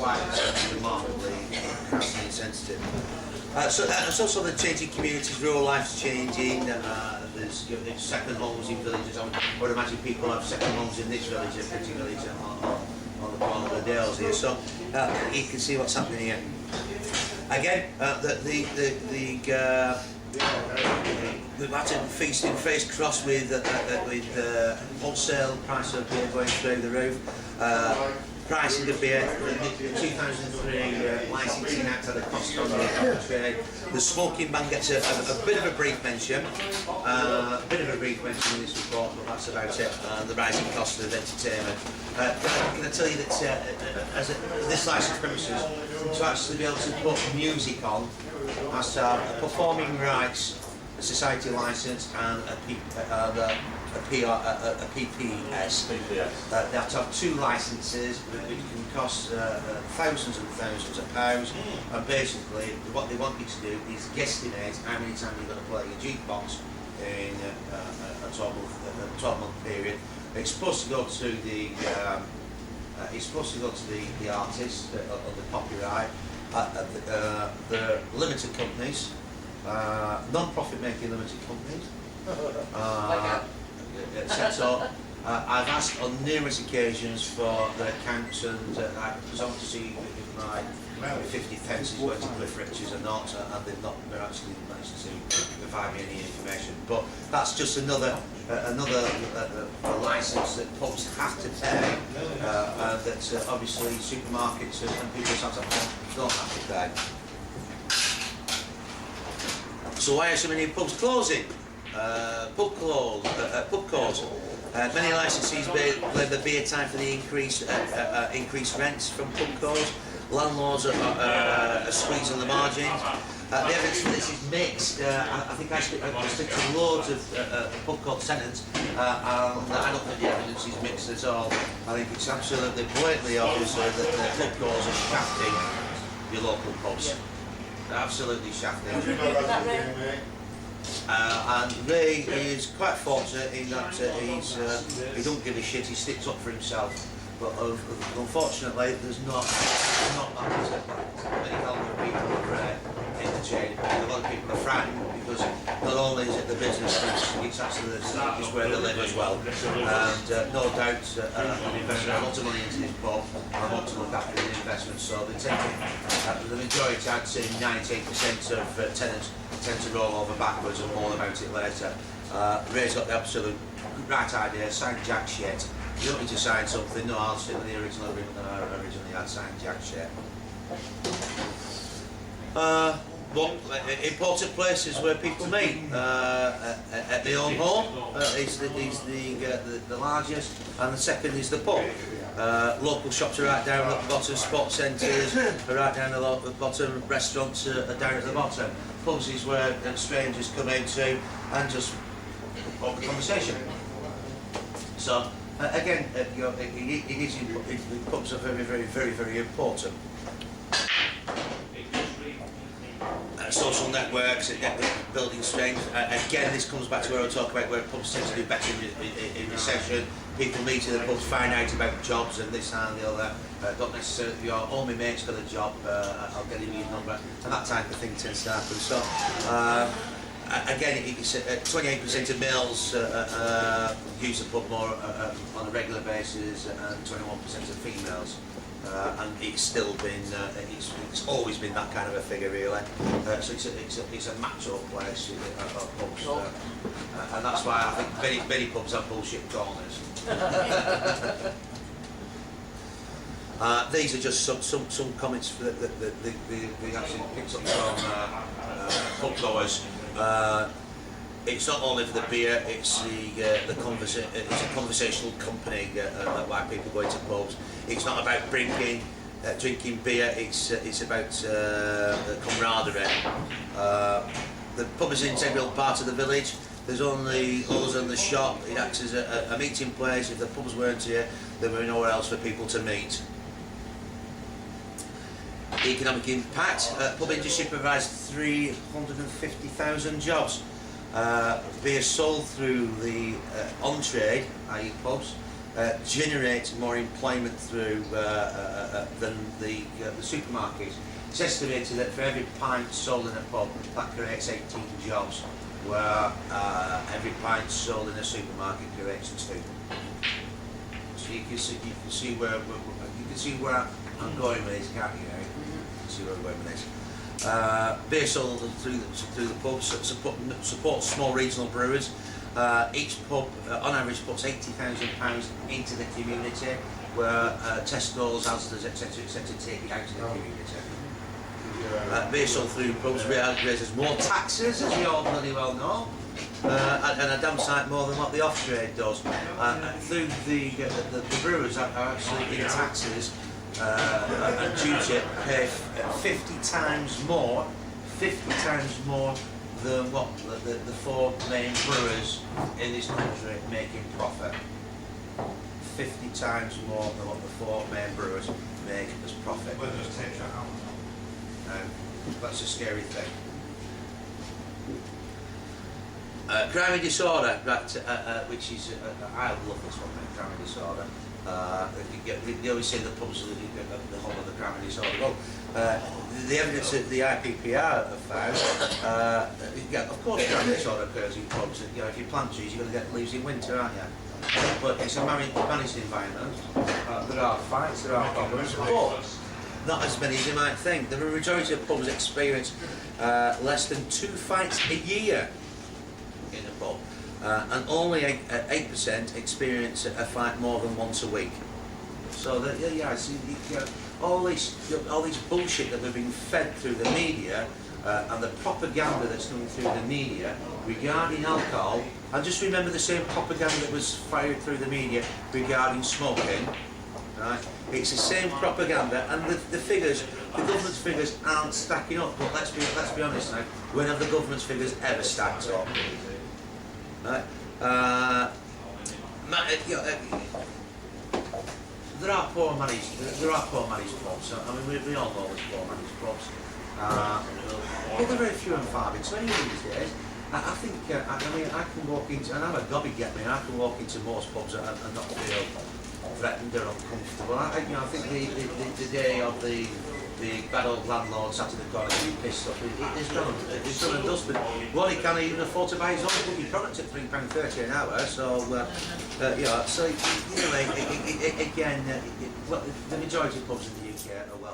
quite remarkably capacity sensitive. So it's also the changing communities, rural life's changing. There's second homes in villages. I would imagine people have second homes in this village, a pretty village on the corner of the Dales here. So you can see what's happening here. Again, we've had to face cross with wholesale price of beer going through the roof. Pricing of beer, the 2003 licensing act had a cost on the trade. The smoking ban gets a bit of a brief mention, in this report, but that's about it. The rising cost of entertainment. Can I tell you that as this licensed premises, to actually be able to put music on, has to have a performing rights, a society licence, and a PPS. They have to have 2 licences, which can cost thousands and thousands of pounds. And basically, what they want you to do is guesstimate how many times you're going to play your jukebox in a 12-month period. It's supposed to go to the artist under copyright. The limited companies, non-profit making limited companies. So I've asked on numerous occasions for their accounts, and because I want to see if my 50 pence is worth of Cliff Richards or not, and they've not actually managed to provide me any information. But that's just another licence that pubs have to pay, and that obviously supermarkets and people don't have to pay. So why are so many pubs closing? Pub calls. Many licensees blame the beer time for the increased rents from pub calls. Landlords are squeezed on the margins. The evidence for this is mixed. I think I speak to loads of pub call tenants, and I don't think the evidence is mixed at all. I think it's absolutely blatantly obvious that the pub calls are shafting your local pubs. They're absolutely shafting. And Ray is quite fortunate in that he don't give a shit, he sticks up for himself. But unfortunately, there's not many hell of people in the chain. A lot of people are frightened because not only is it the business, it's actually it's where they live as well. And no doubt, I'm investing a lot of money into this pub. I want to look after the investment, so they're taking the majority, I'd say 98% of tenants tend to roll over backwards and moan about it later. Ray's got the absolute right idea, sign jack shit. You don't need to sign something, no, I'll stick with the original agreement that I originally had, signed jack shit. But important places where people meet, at my own home is the largest, and the second is the pub. Local shops are right down at the bottom, sports centres are right down at the bottom, restaurants are down at the bottom. Pubs is where strangers come into and just hold the conversation. So again, pubs are very important. Social networks, building strength. Again, this comes back to where I talk about where pubs tend to do better in recession. People meet in the pubs, find out about jobs and this and the other. Don't necessarily, my mate's got a job, I'll get him your number, and that type of thing tends to happen. So, again, it's 28% of males use the pub more on a regular basis, and 21% of females. And it's still been, it's always been that kind of a figure, really. So it's a macho place of pubs, and that's why I think many pubs have bullshit corners. These are just some comments that we actually picked up from pub goers. It's not only for the beer; it's it's a conversational company why people go into pubs. It's not about drinking beer. It's about camaraderie. The pub is an integral part of the village. There's only us and the shop. It acts as a meeting place. If the pubs weren't here, there were nowhere else for people to meet. Economic impact. Pub industry provides 350,000 jobs. Beer sold through the on-trade, i.e. pubs, generates more employment through than the supermarkets. It's estimated that for every pint sold in a pub, that creates 18 jobs, where every pint sold in a supermarket creates 2. So you can see where I'm going with this, can't you? You can see where I'm going with this. Beer sold through the pubs supports small regional brewers. Each pub, on average, puts £80,000 into the community, where Tesco's, Asda's, etc., take it out to the community. Beer sold through pubs raises more taxes, as we all bloody well know, and a damn sight more than what the off-trade does. Through the brewers are actually in taxes and duty pay 50 times more than what the 4 main brewers in this country make in profit. 50 times more than what the 4 main brewers make as profit. That's a scary thing. Crime and disorder, which is I love this one, mate, crime and disorder. They always say the pubs are the whole of the crime and disorder. Well, the evidence that the IPPR have found, of course crime and disorder occurs in pubs. You know, if you plant trees, you're going to get leaves in winter, aren't you? But it's a managed environment. There are fights, there are problems, but not as many as you might think. The majority of pubs experience less than 2 fights a year in a pub, and only 8% experience a fight more than once a week. So all this bullshit that we're being fed through the media and the propaganda that's coming through the media regarding alcohol, and just remember the same propaganda that was fired through the media regarding smoking. Right? It's the same propaganda, and the figures, the government's figures aren't stacking up. But let's be honest now. When have the government's figures ever stacked up? Right? There are poor managed pubs. I mean, we all know there's poor managed pubs. But they're very few and far between these days. I think. I can walk into, and I'm a gobby get me. I can walk into most pubs and not feel threatened or uncomfortable. I think the day of the bad old landlord sat in the corner getting pissed off, it's done and dusted. Well, he can't even afford to buy his own bloody product at £3.30 an hour. So again, the majority of pubs in the UK are